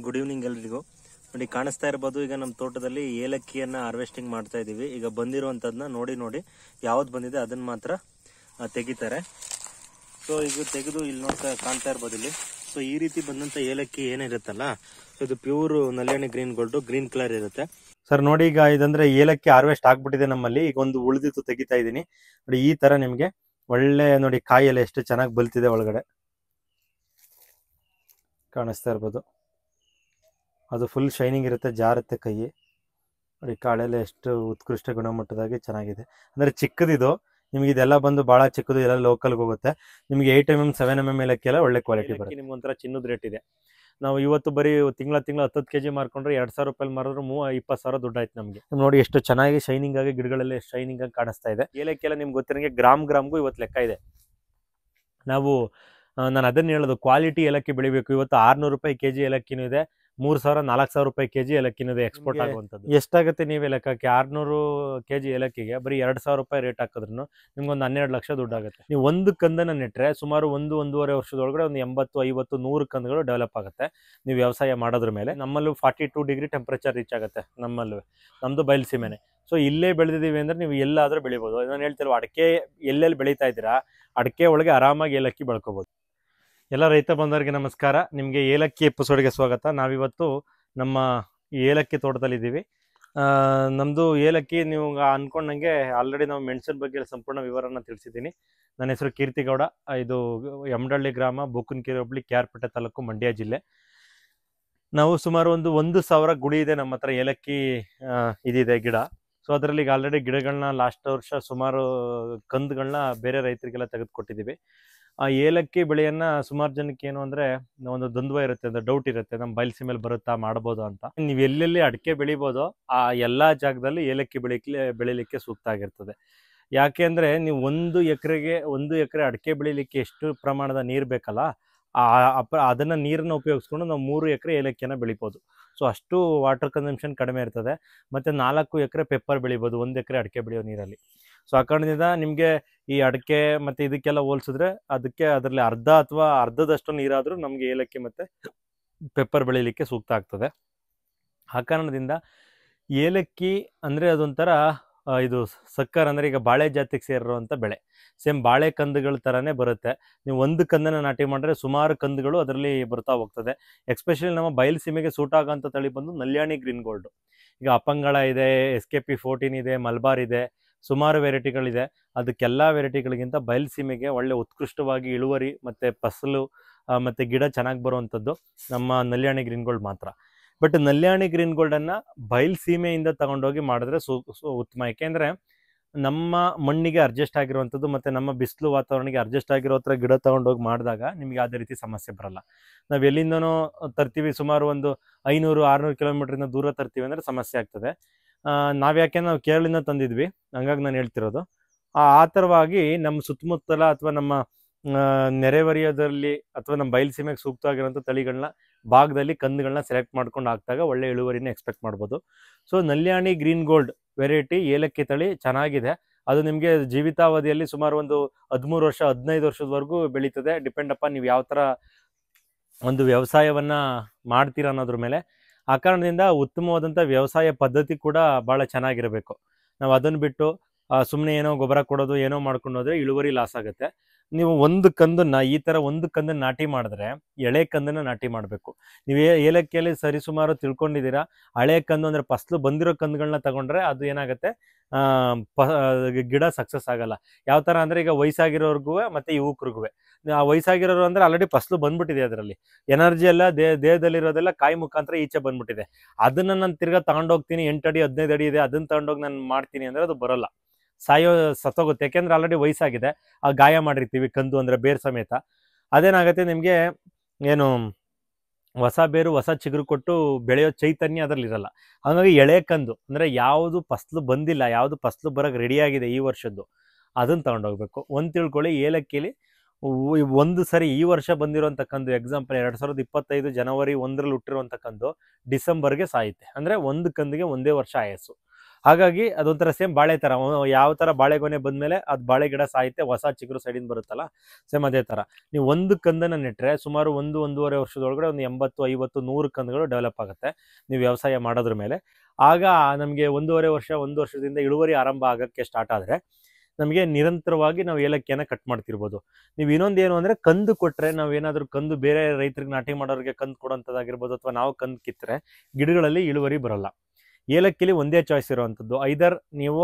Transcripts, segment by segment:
Good evening ಎಲ್ರಿಗೂ. ನೋಡಿ ಕಾಣಿಸ್ತಾ ಇರಬಹುದು, ಈಗ ನಮ್ಮ ತೋಟದಲ್ಲಿ ಏಲಕ್ಕಿಯನ್ನ ಹಾರ್ವೆಸ್ಟಿಂಗ್ ಮಾಡ್ತಾ ಇದೀವಿ. ಈಗ ಬಂದಿರುವಂತದನ್ನ ನೋಡಿ ಯಾವ್ದು ಬಂದಿದೆ ಅದನ್ನ ಮಾತ್ರ ತೆಗಿತಾರೆ. ಸೊ ಈಗ ತೆಗೆದು ಇಲ್ಲಿ ಕಾಣ್ತಾ ಇರ್ಬೋದು ಇಲ್ಲಿ. ಸೊ ಈ ರೀತಿ ಬಂದಂತ ಏಲಕ್ಕಿ ಏನಿರುತ್ತಲ್ಲ, ಇದು ಪ್ಯೂರ್ ನಲ್ಯಾಣಿ ಗ್ರೀನ್ ಗೋಲ್ಡ್, ಗ್ರೀನ್ ಕಲರ್ ಇರುತ್ತೆ. ಸರ್ ನೋಡಿ, ಈಗ ಇದಂದ್ರೆ ಏಲಕ್ಕಿ ಹಾರ್ವೆಸ್ಟ್ ಆಗ್ಬಿಟ್ಟಿದೆ ನಮ್ಮಲ್ಲಿ. ಈಗ ಒಂದು ಉಳಿದಿತ್ತು, ತೆಗಿತಾ ಇದೀನಿ ನೋಡಿ. ಈ ತರ ನಿಮ್ಗೆ ಒಳ್ಳೆ ನೋಡಿ ಕಾಯೆಲ್ಲ ಎಷ್ಟು ಚೆನ್ನಾಗಿ ಬಲ್ತಿದೆ, ಒಳಗಡೆ ಕಾಣಿಸ್ತಾ ಇರ್ಬೋದು. ಅದು ಫುಲ್ ಶೈನಿಂಗ್ ಇರುತ್ತೆ, ಜಾರುತ್ತೆ ಕೈ ನೋಡಿ. ಕಾಳೆಲ್ಲ ಎಷ್ಟು ಉತ್ಕೃಷ್ಟ ಗುಣಮಟ್ಟದಾಗಿ ಚೆನ್ನಾಗಿದೆ. ಅಂದ್ರೆ ಚಿಕ್ಕದಿದು, ನಿಮ್ಗೆ ಇದೆಲ್ಲ ಬಂದು ಬಹಳ ಚಿಕ್ಕದು, ಎಲ್ಲ ಲೋಕಲ್ಗೆ ಹೋಗುತ್ತೆ. ನಿಮ್ಗೆ 8mm 7mm ಏಲಕ್ಕಿ ಎಲ್ಲ ಒಳ್ಳೆ ಕ್ವಾಲಿಟಿ ಬರುತ್ತೆ. ನಿಮ್ಗೆ ಒಂಥರ ಚಿನ್ನದ ರೇಟ್ ಇದೆ. ನಾವು ಇವತ್ತು ಬರೀ ತಿಂಗಳ 10 kg ಮಾರ್ಕೊಂಡ್ರೆ 2000 ರೂಪಾಯಿ ಮಾರಿದ್ರೆ 20,000 ದುಡ್ಡು ಆಯ್ತು ನಮಗೆ. ನೋಡಿ ಎಷ್ಟು ಚೆನ್ನಾಗಿ ಶೈನಿಂಗ್ ಆಗಿ ಗಿಡಗಳೆಲ್ಲ ಎಷ್ಟು ಶೈನಿಂಗ್ ಆಗಿ ಕಾಣಿಸ್ತಾ ಇದೆ. ಏಲಕ್ಕಿ ಎಲ್ಲ ನಿಮ್ಗೆ ಗೊತ್ತಿರಂಗೆ ಗ್ರಾಮ್ಗೂ ಇವತ್ತು ಲೆಕ್ಕ ಇದೆ. ನಾನು ಅದನ್ನ ಹೇಳೋದು, ಕ್ವಾಲಿಟಿ ಏಲಕ್ಕಿ ಬೆಳಿಬೇಕು. ಇವತ್ತು 600 ರೂಪಾಯಿ kg ಏಲಕ್ಕಿನೂ ಇದೆ, 3,000-4,000 ರೂಪಾಯಿ kg ಏಲಕ್ಕಿನೂ ಇದೆ ಎಕ್ಸ್ಪೋರ್ಟ್ ಆಗುವಂಥದ್ದು. ಎಷ್ಟಾಗುತ್ತೆ ನೀವೇ ಲೆಕ್ಕಕ್ಕೆ? 600 kg ಏಲಕ್ಕಿಗೆ ಬರೀ 2,000 ರೂಪಾಯಿ ರೇಟ್ ಹಾಕಿದ್ರು ನಿಮ್ಗೊಂದು 12 ಲಕ್ಷ ದುಡ್ಡು ಆಗುತ್ತೆ. ನೀವು ಒಂದು ಕಂದನ್ನ ನೆಟ್ರೆ ಸುಮಾರು 1-1.5 ವರ್ಷದೊಳಗಡೆ ಒಂದು 80-50-100 ಕಂದುಗಳು ಡೆವಲಪ್ ಆಗುತ್ತೆ ನೀವು ವ್ಯವಸಾಯ ಮಾಡೋದ್ರ ಮೇಲೆ. ನಮ್ಮಲ್ಲೂ 42 ಡಿಗ್ರಿ ಟೆಂಪರೇಚರ್ ರೀಚ್ ಆಗುತ್ತೆ ನಮ್ಮಲ್ಲೂ. ನಮ್ದು ಬಯಲುಸೀಮೆನೆ. ಸೊ ಇಲ್ಲೇ ಬೆಳೆದಿದ್ದೀವಿ ಅಂದ್ರೆ ನೀವು ಎಲ್ಲಾದ್ರೂ ಬೆಳಿಬೋದು. ನಾನು ಹೇಳ್ತಿರೋ ಅಡಿಕೆ ಎಲ್ಲೆಲ್ಲಿ ಬೆಳೀತಾ ಇದ್ದೀರಾ, ಅಡಿಕೆ ಒಳಗೆ ಆರಾಮಾಗಿ ಏಲಕ್ಕಿ ಬೆಳ್ಕೋಬಹುದು. ಎಲ್ಲ ರೈತ ಬಂದವರಿಗೆ ನಮಸ್ಕಾರ. ನಿಮಗೆ ಏಲಕ್ಕಿ ಎಪಿಸೋಡ್ಗೆ ಸ್ವಾಗತ. ನಾವಿವತ್ತು ನಮ್ಮ ಏಲಕ್ಕಿ ತೋಟದಲ್ಲಿ ಇದ್ದೀವಿ. ನಮ್ಮದು ಏಲಕ್ಕಿ ನೀವು ಅನ್ಕೊಂಡಂಗೆ ಆಲ್ರೆಡಿ ನಾವು ಮೆಣಸಿನ ಬಗ್ಗೆ ಸಂಪೂರ್ಣ ವಿವರನ ತಿಳಿಸಿದ್ದೀನಿ. ನನ್ನ ಹೆಸರು ಕೀರ್ತಿಗೌಡ. ಇದು ಯಮಡಳ್ಳಿ ಗ್ರಾಮ, ಬೂಕನಕೆರೆ ಹೋಬಳಿ, KR ಪೇಟೆ ತಾಲೂಕು, ಮಂಡ್ಯ ಜಿಲ್ಲೆ. ನಾವು ಸುಮಾರು 1,000 ಗುಡಿ ಇದೆ ನಮ್ಮ ಹತ್ರ. ಏಲಕ್ಕಿ ಇದಿದೆ ಗಿಡ. ಸೊ ಅದರಲ್ಲಿ ಈಗ ಆಲ್ರೆಡಿ ಗಿಡಗಳನ್ನ ಲಾಸ್ಟ್ ವರ್ಷ ಸುಮಾರು ಕಂದುಗಳನ್ನ ಬೇರೆ ರೈತರಿಗೆಲ್ಲ ತೆಗೆದುಕೊಟ್ಟಿದ್ದೀವಿ. ಆ ಏಲಕ್ಕಿ ಬೆಳೆಯನ್ನ ಸುಮಾರು ಜನಕ್ಕೆ ಏನು ಅಂದ್ರೆ ಒಂದು ದ್ವಂದ್ವ ಇರುತ್ತೆ, ಅಂದ್ರೆ ಡೌಟ್ ಇರುತ್ತೆ, ನಮ್ಮ ಬಯಲುಸೀಮೆಯಲ್ಲಿ ಬರುತ್ತಾ, ಮಾಡ್ಬೋದು ಅಂತ. ನೀವು ಎಲ್ಲೆಲ್ಲಿ ಅಡಿಕೆ ಬೆಳಿಬೋದೋ ಆ ಎಲ್ಲಾ ಜಾಗದಲ್ಲಿ ಏಲಕ್ಕಿ ಬೆಳಿಲಿಕ್ಕೆ ಸೂಕ್ತ ಆಗಿರ್ತದೆ. ಯಾಕೆ ಅಂದ್ರೆ ನೀವು 1 ಎಕರೆ ಅಡಿಕೆ ಬೆಳಿಲಿಕ್ಕೆ ಎಷ್ಟು ಪ್ರಮಾಣದ ನೀರು ಬೇಕಲ್ಲ, ಅದನ್ನ ನೀರನ್ನ ಉಪಯೋಗಿಸ್ಕೊಂಡು ನಾವು 3 ಎಕರೆ ಏಲಕ್ಕಿಯನ್ನ ಬೆಳಿಬೋದು. ಸೊ ಅಷ್ಟು ವಾಟರ್ ಕನ್ಸಂಪ್ಷನ್ ಕಡಿಮೆ ಇರ್ತದೆ. ಮತ್ತೆ 4 ಎಕರೆ ಪೆಪ್ಪರ್ ಬೆಳಿಬೋದು 1 ಎಕರೆ ಅಡಿಕೆ ಬೆಳೆಯೋ ನೀರಲ್ಲಿ. ಸೊ ಆ ಕಾರಣದಿಂದ ನಿಮಗೆ ಈ ಅಡಿಕೆ ಮತ್ತೆ ಇದಕ್ಕೆಲ್ಲ ಹೋಲಿಸಿದ್ರೆ ಅದರಲ್ಲಿ ಅರ್ಧ ಅಥವಾ ಅರ್ಧದಷ್ಟು ನೀರಾದ್ರೂ ನಮ್ಗೆ ಏಲಕ್ಕಿ ಮತ್ತೆ ಪೆಪ್ಪರ್ ಬೆಳಿಲಿಕ್ಕೆ ಸೂಕ್ತ ಆಗ್ತದೆ. ಆ ಕಾರಣದಿಂದ ಏಲಕ್ಕಿ ಅಂದ್ರೆ ಅದೊಂಥರ ಇದು ಸಕ್ಕರ್, ಅಂದ್ರೆ ಈಗ ಬಾಳೆ ಜಾತಿಗೆ ಸೇರಿರುವಂತ ಬೆಳೆ. ಸೇಮ್ ಬಾಳೆ ಕಂದುಗಳ ತರಾನೇ ಬರುತ್ತೆ. ನೀವು ಒಂದು ಕಂದನ್ನ ನಾಟಿ ಮಾಡಿದ್ರೆ ಸುಮಾರು ಕಂದುಗಳು ಅದರಲ್ಲಿ ಬರ್ತಾ ಹೋಗ್ತದೆ. ಎಸ್ಪೆಷಲಿ ನಮ್ಮ ಬಯಲುಸೀಮೆಗೆ ಸೂಟ್ ಆಗೋಂಥ ತಳಿ ಬಂದು ನಲ್ಯಾಣಿ ಗ್ರೀನ್ ಗೋಲ್ಡ್. ಈಗ ಅಪಂಗಳ ಇದೆ, SKP14 ಇದೆ, ಮಲ್ಬಾರ್ ಇದೆ, ಸುಮಾರು ವೆರೈಟಿಗಳಿದೆ. ಅದಕ್ಕೆಲ್ಲ ವೆರೈಟಿಗಳಿಗಿಂತ ಬಯಲುಸೀಮೆಗೆ ಒಳ್ಳೆ ಉತ್ಕೃಷ್ಟವಾಗಿ ಇಳುವರಿ ಮತ್ತೆ ಫಸಲು ಮತ್ತೆ ಗಿಡ ಚೆನ್ನಾಗಿ ಬರುವಂಥದ್ದು ನಮ್ಮ ನಲ್ಯಾಣಿ ಗ್ರೀನ್ ಗೋಲ್ಡ್ ಮಾತ್ರ. ಬಟ್ ನಲ್ಯಾಣಿ ಗ್ರೀನ್ ಗೋಲ್ಡ್ ಅನ್ನ ಬಯಲುಸೀಮೆಯಿಂದ ತಗೊಂಡೋಗಿ ಮಾಡಿದ್ರೆ ಉತ್ತಮ. ಯಾಕೆಂದ್ರೆ ನಮ್ಮ ಮಣ್ಣಿಗೆ ಅಡ್ಜಸ್ಟ್ ಆಗಿರುವಂಥದ್ದು ಮತ್ತೆ ನಮ್ಮ ಬಿಸಿಲು ವಾತಾವರಣಕ್ಕೆ ಅಡ್ಜಸ್ಟ್ ಆಗಿರೋ ಹತ್ರ ಗಿಡ ತಗೊಂಡೋಗಿ ಮಾಡಿದಾಗ ನಿಮ್ಗೆ ಯಾವುದೇ ರೀತಿ ಸಮಸ್ಯೆ ಬರಲ್ಲ. ನಾವು ಎಲ್ಲಿಂದನೋ ತರ್ತೀವಿ, ಸುಮಾರು ಒಂದು 500-600 ಕಿಲೋಮೀಟರ್ ದೂರ ತರ್ತೀವಿ ಅಂದ್ರೆ ಸಮಸ್ಯೆ ಆಗ್ತದೆ. ನಾವು ಕೇರಳದಿಂದ ತಂದಿದ್ವಿ, ಹಂಗಾಗಿ ನಾನು ಹೇಳ್ತಿರೋದು. ಆ ಥರವಾಗಿ ನಮ್ಮ ಸುತ್ತಮುತ್ತಲ ಅಥವಾ ನಮ್ಮ ನೆರೆಹೊರೆಯದಲ್ಲಿ ಅಥವಾ ನಮ್ಮ ಬಯಲುಸೀಮೆಗೆ ಸೂಕ್ತವಾಗಿರುವಂಥ ತಳಿಗಳನ್ನ ಭಾಗದಲ್ಲಿ ಕಂದುಗಳನ್ನ ಸೆಲೆಕ್ಟ್ ಮಾಡ್ಕೊಂಡು ಹಾಕಿದಾಗ ಒಳ್ಳೆ ಇಳುವರಿನ ಎಕ್ಸ್ಪೆಕ್ಟ್ ಮಾಡ್ಬೋದು. ಸೊ ನಲ್ಯಾಣಿ ಗ್ರೀನ್ ಗೋಲ್ಡ್ ವೆರೈಟಿ ಏಲಕ್ಕಿ ತಳಿ ಚೆನ್ನಾಗಿದೆ. ಅದು ನಿಮಗೆ ಜೀವಿತಾವಧಿಯಲ್ಲಿ ಸುಮಾರು ಒಂದು 13 ವರ್ಷ 15 ವರ್ಷದವರೆಗೂ ಬೆಳೀತದೆ. ಡಿಪೆಂಡ್ ಅಪಾನ್ ನೀವು ಯಾವ ಥರ ಒಂದು ವ್ಯವಸಾಯವನ್ನ ಮಾಡ್ತೀರಾ ಅನ್ನೋದ್ರ ಮೇಲೆ. ಆ ಕಾರಣದಿಂದ ಉತ್ತಮವಾದಂಥ ವ್ಯವಸಾಯ ಪದ್ಧತಿ ಕೂಡ ಭಾಳ ಚೆನ್ನಾಗಿರಬೇಕು. ನಾವು ಅದನ್ನು ಬಿಟ್ಟು ಸುಮ್ಮನೆ ಏನೋ ಗೊಬ್ಬರ ಕೊಡೋದು ಏನೋ ಮಾಡ್ಕೊಂಡು ಹೋದ್ರೆ ಇಳುವರಿ ಲಾಸ್ ಆಗುತ್ತೆ. ನೀವು ಈ ಥರ ಒಂದು ಕಂದನ್ನ ನಾಟಿ ಮಾಡಿದ್ರೆ ಎಳೆ ಕಂದನ್ನ ನಾಟಿ ಮಾಡಬೇಕು. ನೀವು ಏಲಕ್ಕಿಯಲ್ಲಿ ಸರಿಸುಮಾರು ತಿಳ್ಕೊಂಡಿದ್ದೀರಾ. ಹಳೆ ಕಂದು ಅಂದ್ರೆ ಫಸಲು ಬಂದಿರೋ ಕಂದುಗಳನ್ನ ತಗೊಂಡ್ರೆ ಅದು ಏನಾಗುತ್ತೆ, ಗಿಡ ಸಕ್ಸಸ್ ಆಗಲ್ಲ. ಯಾವ ಥರ ಅಂದ್ರೆ ಈಗ ವಯಸ್ಸಾಗಿರೋರ್ಗೂ ಮತ್ತೆ ಯುವಕರಿಗೂ. ಆ ವಯಸ್ಸಾಗಿರೋರು ಅಂದ್ರೆ ಆಲ್ರೆಡಿ ಫಸಲು ಬಂದ್ಬಿಟ್ಟಿದೆ, ಅದರಲ್ಲಿ ಎನರ್ಜಿ ಎಲ್ಲ ದೇಹದಲ್ಲಿರೋದೆಲ್ಲ ಕಾಯಿ ಮುಖಾಂತರ ಈಚೆ ಬಂದ್ಬಿಟ್ಟಿದೆ. ಅದನ್ನ ನಾನು ತಿರ್ಗಾ ತಗೊಂಡೋಗ್ತೀನಿ, 8 ಅಡಿ 15 ಅಡಿ ಇದೆ, ಅದನ್ನ ತಗೊಂಡೋಗಿ ನಾನು ಮಾಡ್ತೀನಿ ಅಂದ್ರೆ ಅದು ಬರೋಲ್ಲ, ಸತ್ತೋಗುತ್ತೆ. ಯಾಕೆಂದ್ರೆ ಆಲ್ರೆಡಿ ವಯಸ್ಸಾಗಿದೆ, ಆ ಗಾಯ ಮಾಡಿರ್ತೀವಿ ಕಂದು ಅಂದ್ರೆ ಬೇರ್ ಸಮೇತ. ಅದೇನಾಗುತ್ತೆ, ನಿಮ್ಗೆ ಏನು ಹೊಸ ಬೇರು ಹೊಸ ಚಿಗುರು ಕೊಟ್ಟು ಬೆಳೆಯೋ ಚೈತನ್ಯ ಅದರಲ್ಲಿ ಇರಲ್ಲ. ಹಾಗಾಗಿ ಎಳೆ ಕಂದು ಅಂದ್ರೆ ಯಾವುದು ಫಸಲು ಬಂದಿಲ್ಲ, ಯಾವುದು ಫಸಲು ಬರೋಕೆ ರೆಡಿ ಆಗಿದೆ ಈ ವರ್ಷದ್ದು, ಅದನ್ನ ತಗೊಂಡೋಗ್ಬೇಕು. ಒಂದು ತಿಳ್ಕೊಳ್ಳಿ, ಏಲಕ್ಕಿಲಿ ಒಂದು ಸರಿ ಈ ವರ್ಷ ಬಂದಿರುವಂಥ ಕಂದು, ಎಕ್ಸಾಂಪಲ್ 2025 ಜನವರಿ 1ರಲ್ಲಿ ಹುಟ್ಟಿರುವಂಥ ಕಂದು ಡಿಸೆಂಬರ್ಗೆ ಸಾಯುತ್ತೆ. ಅಂದ್ರೆ ಒಂದು ಕಂದಿಗೆ 1 ವರ್ಷ ಆಯಸ್ಸು. ಹಾಗಾಗಿ ಅದೊಂಥರ ಸೇಮ್ ಬಾಳೆ ಥರ, ಯಾವ ಥರ ಬಾಳೆಗೊನೆ ಬಂದಮೇಲೆ ಅದು ಬಾಳೆ ಗಿಡ ಸಾಯುತ್ತೆ, ಹೊಸ ಚಿಗುರು ಸೈಡಿಂದ ಬರುತ್ತಲ್ಲ, ಸೇಮ್ ಅದೇ ಥರ. ನೀವು ಒಂದು ಕಂದನ್ನು ನೆಟ್ಟರೆ ಸುಮಾರು 1-1.5 ವರ್ಷದೊಳಗಡೆ ಒಂದು 80-50-100 ಕಂದುಗಳು ಡೆವಲಪ್ ಆಗುತ್ತೆ ನೀವು ವ್ಯವಸಾಯ ಮಾಡೋದ್ರ ಮೇಲೆ. ಆಗ ನಮಗೆ 1.5 ವರ್ಷ 1 ವರ್ಷದಿಂದ ಇಳುವರಿ ಆರಂಭ ಆಗೋಕ್ಕೆ ಸ್ಟಾರ್ಟ್ ಆದರೆ ನಮಗೆ ನಿರಂತರವಾಗಿ ನಾವು ಏಲಕ್ಕಿಯನ್ನು ಕಟ್ ಮಾಡ್ತಿರ್ಬೋದು. ನೀವು ಇನ್ನೊಂದೇನು ಅಂದರೆ ಕಂದು ಕೊಟ್ಟರೆ, ನಾವು ಏನಾದರೂ ಕಂದು ಬೇರೆ ರೈತರಿಗೆ ನಾಟಿ ಮಾಡೋರಿಗೆ ಕಂದು ಕೊಡೋಂಥದ್ದಾಗಿರ್ಬೋದು, ಅಥವಾ ನಾವು ಕಂದು ಕಿತ್ತರೆ ಗಿಡಗಳಲ್ಲಿ ಇಳುವರಿ ಬರೋಲ್ಲ. ಏಲಕ್ಕಿಲಿ ಒಂದೇ ಚಾಯ್ಸ್ ಇರುವಂಥದ್ದು, ಐದರ್ ನೀವು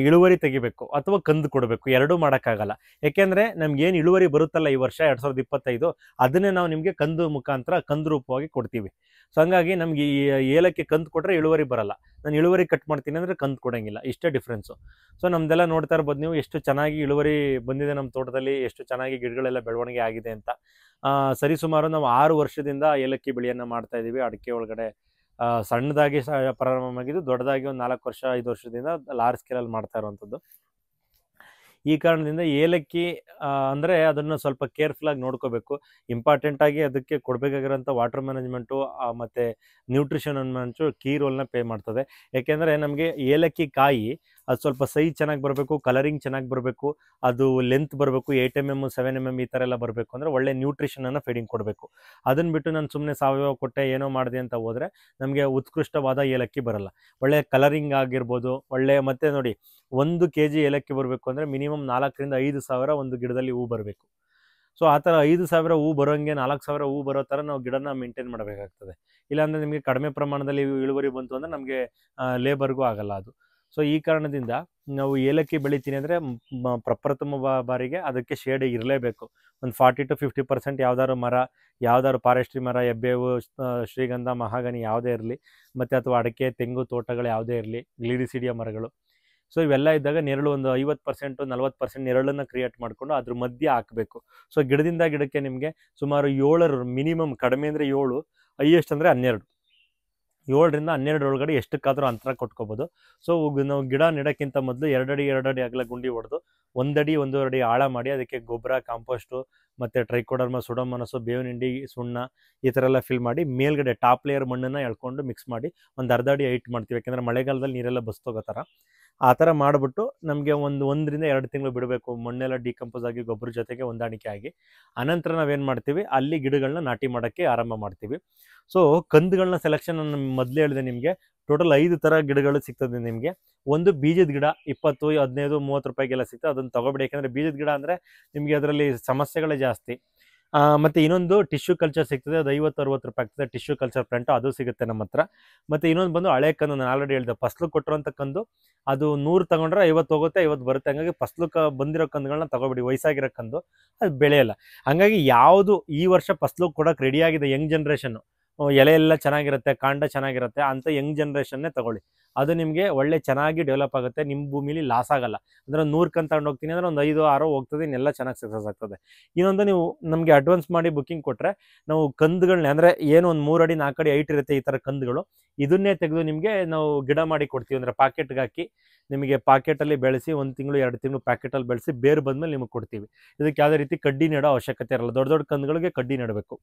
ಇಳುವರಿ ತೆಗಿಬೇಕು ಅಥವಾ ಕಂದು ಕೊಡಬೇಕು, ಎರಡೂ ಮಾಡೋಕ್ಕಾಗಲ್ಲ. ಯಾಕೆಂದರೆ ನಮ್ಗೇನು ಇಳುವರಿ ಬರುತ್ತಲ್ಲ ಈ ವರ್ಷ 2025, ಅದನ್ನೇ ನಾವು ನಿಮಗೆ ಕಂದು ಮುಖಾಂತರ ಕಂದು ರೂಪವಾಗಿ ಕೊಡ್ತೀವಿ. ಸೊ ಹಂಗಾಗಿ ನಮಗೆ ಈ ಏಲಕ್ಕಿ ಕಂದು ಕೊಟ್ಟರೆ ಇಳುವರಿ ಬರಲ್ಲ, ನಾನು ಇಳುವರಿ ಕಟ್ ಮಾಡ್ತೀನಿ ಅಂದರೆ ಕಂದು ಕೊಡೋಂಗಿಲ್ಲ, ಇಷ್ಟೇ ಡಿಫ್ರೆನ್ಸು. ಸೊ ನಮ್ಮದೆಲ್ಲ ನೋಡ್ತಾ ಇರ್ಬೋದು ನೀವು, ಎಷ್ಟು ಚೆನ್ನಾಗಿ ಇಳುವರಿ ಬಂದಿದೆ ನಮ್ಮ ತೋಟದಲ್ಲಿ, ಎಷ್ಟು ಚೆನ್ನಾಗಿ ಗಿಡಗಳೆಲ್ಲ ಬೆಳವಣಿಗೆ ಆಗಿದೆ ಅಂತ. ಸರಿಸುಮಾರು ನಾವು 6 ವರ್ಷದಿಂದ ಏಲಕ್ಕಿ ಬೆಳೆಯನ್ನು ಮಾಡ್ತಾ ಇದ್ದೀವಿ. ಅಡಿಕೆ ಒಳಗಡೆ ಸಣ್ಣದಾಗಿ ಪ್ರಾರಂಭ ಆಗಿದ್ದು, ದೊಡ್ಡದಾಗಿ ಒಂದು 4 ವರ್ಷ 5 ವರ್ಷದಿಂದ ಲಾರ್ಜ್ ಸ್ಕೇಲಲ್ಲಿ ಮಾಡ್ತಾ ಇರುವಂಥದ್ದು. ಈ ಕಾರಣದಿಂದ ಏಲಕ್ಕಿ ಅಂದರೆ ಅದನ್ನು ಸ್ವಲ್ಪ ಕೇರ್ಫುಲ್ಲಾಗಿ ನೋಡ್ಕೋಬೇಕು. ಇಂಪಾರ್ಟೆಂಟಾಗಿ ಅದಕ್ಕೆ ಕೊಡಬೇಕಾಗಿರೋಂಥ ವಾಟರ್ ಮ್ಯಾನೇಜ್ಮೆಂಟು ಮತ್ತು ನ್ಯೂಟ್ರಿಷನ್ ಅನ್ಮೆಂಟು ಕೀ ರೋಲ್ನ ಪ್ಲೇ ಮಾಡ್ತದೆ. ಏಕೆಂದರೆ ನಮಗೆ ಏಲಕ್ಕಿ ಕಾಯಿ ಅದು ಸ್ವಲ್ಪ ಸೈಜ್ ಚೆನ್ನಾಗಿ ಬರಬೇಕು, ಕಲರಿಂಗ್ ಚೆನ್ನಾಗಿ ಬರಬೇಕು, ಅದು ಲೆಂತ್ ಬರಬೇಕು, 8 mm 7 mm ಈ ಥರ ಎಲ್ಲ ಬರಬೇಕು ಅಂದರೆ ಒಳ್ಳೆ ನ್ಯೂಟ್ರಿಷನನ್ನು ಫೀಡಿಂಗ್ ಕೊಡಬೇಕು. ಅದನ್ನು ಬಿಟ್ಟು ನಾನು ಸುಮ್ಮನೆ ಸಾವಯವ ಕೊಟ್ಟೆ ಏನೋ ಮಾಡಿದೆ ಅಂತ ಹೋದರೆ ನಮಗೆ ಉತ್ಕೃಷ್ಟವಾದ ಏಲಕ್ಕಿ ಬರಲ್ಲ. ಒಳ್ಳೆ ಕಲರಿಂಗ್ ಆಗಿರ್ಬೋದು, ಒಳ್ಳೆ ಮತ್ತು ನೋಡಿ 1 kg ಏಲಕ್ಕಿ ಬರಬೇಕು ಅಂದರೆ ಮಿನಿಮಮ್ 4,000-5,000 ಒಂದು ಗಿಡದಲ್ಲಿ ಹೂ ಬರಬೇಕು. ಸೊ ಆ ಥರ 5,000 ಹೂ ಬರೋಂಗೆ 4,000 ಹೂ ಬರೋ ಥರ ನಾವು ಗಿಡನ ಮೇಂಟೈನ್ ಮಾಡಬೇಕಾಗ್ತದೆ. ಇಲ್ಲಾಂದರೆ ನಿಮಗೆ ಕಡಿಮೆ ಪ್ರಮಾಣದಲ್ಲಿ ಇಳುವರಿ ಬಂತು ಅಂದರೆ ನಮಗೆ ಲೇಬರ್ಗೂ ಆಗಲ್ಲ ಅದು. ಸೊ ಈ ಕಾರಣದಿಂದ ನಾವು ಏಲಕ್ಕಿ ಬೆಳಿತೀನಿ ಅಂದರೆ ಪ್ರಪ್ರಥಮ ಬಾರಿಗೆ ಅದಕ್ಕೆ ಶೇಡ್ ಇರಲೇಬೇಕು. ಒಂದು 40-50% ಯಾವ್ದಾದ್ರು ಮರ, ಯಾವ್ದಾದ್ರು ಫಾರೆಸ್ಟ್ರಿ ಮರ, ಹೆಬ್ಬೇವು, ಶ್ರೀಗಂಧ, ಮಹಾಗನಿ ಯಾವುದೇ ಇರಲಿ, ಮತ್ತು ಅಥವಾ ಅಡಿಕೆ, ತೆಂಗು ತೋಟಗಳು ಯಾವುದೇ ಇರಲಿ, ಗ್ಲಿರಿಸಿಡಿಯ ಮರಗಳು. ಸೊ ಇವೆಲ್ಲ ಇದ್ದಾಗ ನೆರಳು ಒಂದು 50% 40% ನೆರಳನ್ನು ಕ್ರಿಯೇಟ್ ಮಾಡಿಕೊಂಡು ಅದ್ರ ಮಧ್ಯೆ ಹಾಕಬೇಕು. ಸೊ ಗಿಡದಿಂದ ಗಿಡಕ್ಕೆ ನಿಮಗೆ ಸುಮಾರು 7 ಮಿನಿಮಮ್, ಕಡಿಮೆ ಅಂದರೆ 7, ಹೈಯೆಸ್ಟ್ ಅಂದರೆ 12, 7ರಿಂದ 12 ಒಳಗಡೆ ಎಷ್ಟಕ್ಕಾದರೂ ಅಂತರ ಕೊಟ್ಕೋಬೋದು. ಸೊ ನಾವು ಗಿಡ ನೆಡೋಕ್ಕಿಂತ ಮೊದಲು 2 ಅಡಿ 2 ಅಡಿ ಅಗಲ ಗುಂಡಿ ಹೊಡೆದು 1 ಅಡಿ 1.5 ಅಡಿ ಆಳ ಮಾಡಿ ಅದಕ್ಕೆ ಗೊಬ್ಬರ, ಕಾಂಪೋಸ್ಟು ಮತ್ತು ಟ್ರೈಕೋಡರ್ಮ, ಸುಡೋಮನಸ್ಸು, ಬೇವಿನ ಹಿಂಡಿ, ಸುಣ್ಣ ಈ ಥರ ಎಲ್ಲ ಫಿಲ್ ಮಾಡಿ ಮೇಲ್ಗಡೆ ಟಾಪ್ ಲೇಯರ್ ಮಣ್ಣನ್ನು ಎಳ್ಕೊಂಡು ಮಿಕ್ಸ್ ಮಾಡಿ ಒಂದು ಅರ್ಧ ಅಡಿ ಹೈಟ್ ಮಾಡ್ತೀವಿ. ಯಾಕೆಂದರೆ ಮಳೆಗಾಲದಲ್ಲಿ ನೀರೆಲ್ಲ ಬಸ್ತೋಗೋ ಥರ. ಆ ಥರ ಮಾಡಿಬಿಟ್ಟು ನಮಗೆ 1ರಿಂದ 2 ತಿಂಗಳು ಬಿಡಬೇಕು, ಮಣ್ಣೆಲ್ಲ ಡಿಕಂಪೋಸ್ ಆಗಿ ಗೊಬ್ಬರ ಜೊತೆಗೆ ಹೊಂದಾಣಿಕೆ ಆಗಿ. ಅನಂತರ ನಾವೇನು ಮಾಡ್ತೀವಿ, ಅಲ್ಲಿ ಗಿಡಗಳನ್ನ ನಾಟಿ ಮಾಡೋಕ್ಕೆ ಆರಂಭ ಮಾಡ್ತೀವಿ. ಸೊ ಕಂದುಗಳನ್ನ ಸೆಲೆಕ್ಷನ್ ನಾನು ಮೊದಲೇ ಹೇಳಿದೆ ನಿಮಗೆ, ಟೋಟಲ್ 5 ಥರ ಗಿಡಗಳು ಸಿಗ್ತದೆ ನಿಮಗೆ. ಒಂದು ಬೀಜದ ಗಿಡ 20, 15, 30 ರೂಪಾಯಿಗೆಲ್ಲ ಸಿಗ್ತದೆ, ಅದನ್ನು ತೊಗೊಬೇಡಿ. ಯಾಕೆಂದರೆ ಬೀಜದ ಗಿಡ ಅಂದರೆ ನಿಮಗೆ ಅದರಲ್ಲಿ ಸಮಸ್ಯೆಗಳೇ ಜಾಸ್ತಿ. ಮತ್ತು ಇನ್ನೊಂದು ಟಿಶ್ಯೂ ಕಲ್ಚರ್ ಸಿಗ್ತದೆ, ಅದು 50-60 ರೂಪಾಯಿ ಆಗ್ತದೆ. ಟಿಶ್ಯೂ ಕಲ್ಚರ್ ಪ್ಲಾಂಟು ಅದು ಸಿಗುತ್ತೆ ನಮ್ಮ ಹತ್ರ. ಮತ್ತು ಇನ್ನೊಂದು ಬಂದು ಹಳೆ ಕಂದು, ನಾನು ಆಲ್ರೆಡಿ ಹೇಳಿದೆ, ಫಸ್ಲು ಕೊಟ್ಟಿರೋಂಥ ಕಂದು, ಅದು 100 ತೊಗೊಂಡ್ರೆ 50 ಹೋಗುತ್ತೆ, 50 ಬರುತ್ತೆ. ಹಂಗಾಗಿ ಫಸ್ಲು ಬಂದಿರೋ ಕಂದುಗಳನ್ನ ತೊಗೊಬೇಡಿ, ವಯಸ್ಸಾಗಿರೋ ಕಂದು ಅದು ಬೆಳೆಯಲ್ಲ. ಹಾಗಾಗಿ ಯಾವುದು ಈ ವರ್ಷ ಫಸ್ಲು ಕೊಡೋಕೆ ರೆಡಿಯಾಗಿದೆ, ಯಂಗ್ ಜನ್ರೇಷನ್ನು, ಎಲೆ ಎಲ್ಲ ಚೆನ್ನಾಗಿರುತ್ತೆ, ಕಾಂಡ ಚೆನ್ನಾಗಿರುತ್ತೆ ಅಂಥ ಯಂಗ್ ಜನ್ರೇಷನ್ನೇ ತೊಗೊಳ್ಳಿ. ಅದು ನಿಮಗೆ ಒಳ್ಳೆ ಚೆನ್ನಾಗಿ ಡೆವಲಪ್ ಆಗುತ್ತೆ, ನಿಮ್ಮ ಭೂಮಿಲಿ ಲಾಸ್ ಆಗಲ್ಲ. ಅಂದರೆ 100 ಕಂದು ತಗೊಂಡು ಹೋಗ್ತೀನಿ ಅಂದರೆ ಒಂದು 5-6 ಹೋಗ್ತದೆ, ಇನ್ನೆಲ್ಲ ಚೆನ್ನಾಗಿ ಸಕ್ಸಸ್ ಆಗ್ತದೆ. ಇನ್ನೊಂದು, ನೀವು ನಮಗೆ ಅಡ್ವಾನ್ಸ್ ಮಾಡಿ ಬುಕ್ಕಿಂಗ್ ಕೊಟ್ಟರೆ ನಾವು ಕಂದುಗಳನ್ನ, ಅಂದರೆ ಏನು ಒಂದು 3 ಅಡಿ 4 ಅಡಿ ಹೈಟ್ ಇರುತ್ತೆ ಈ ಥರ ಕಂದುಗಳು, ಇದನ್ನೇ ತೆಗೆದು ನಿಮಗೆ ನಾವು ಗಿಡ ಮಾಡಿ ಕೊಡ್ತೀವಿ. ಅಂದರೆ ಪಾಕೆಟ್ಗೆ ಹಾಕಿ ನಿಮಗೆ ಪಾಕೆಟಲ್ಲಿ ಬೆಳೆಸಿ 1 ತಿಂಗಳು 2 ತಿಂಗಳು ಪ್ಯಾಕೆಟಲ್ಲಿ ಬೆಳೆಸಿ ಬೇರು ಬಂದಮೇಲೆ ನಿಮಗೆ ಕೊಡ್ತೀವಿ. ಇದಕ್ಕೆ ಯಾವುದೇ ರೀತಿ ಕಡ್ಡಿ ನೆಡೋ ಅವಶ್ಯಕತೆ ಇರಲ್ಲ, ದೊಡ್ಡ ದೊಡ್ಡ ಕಂದುಗಳಿಗೆ ಕಡ್ಡಿ ನೆಡಬೇಕು.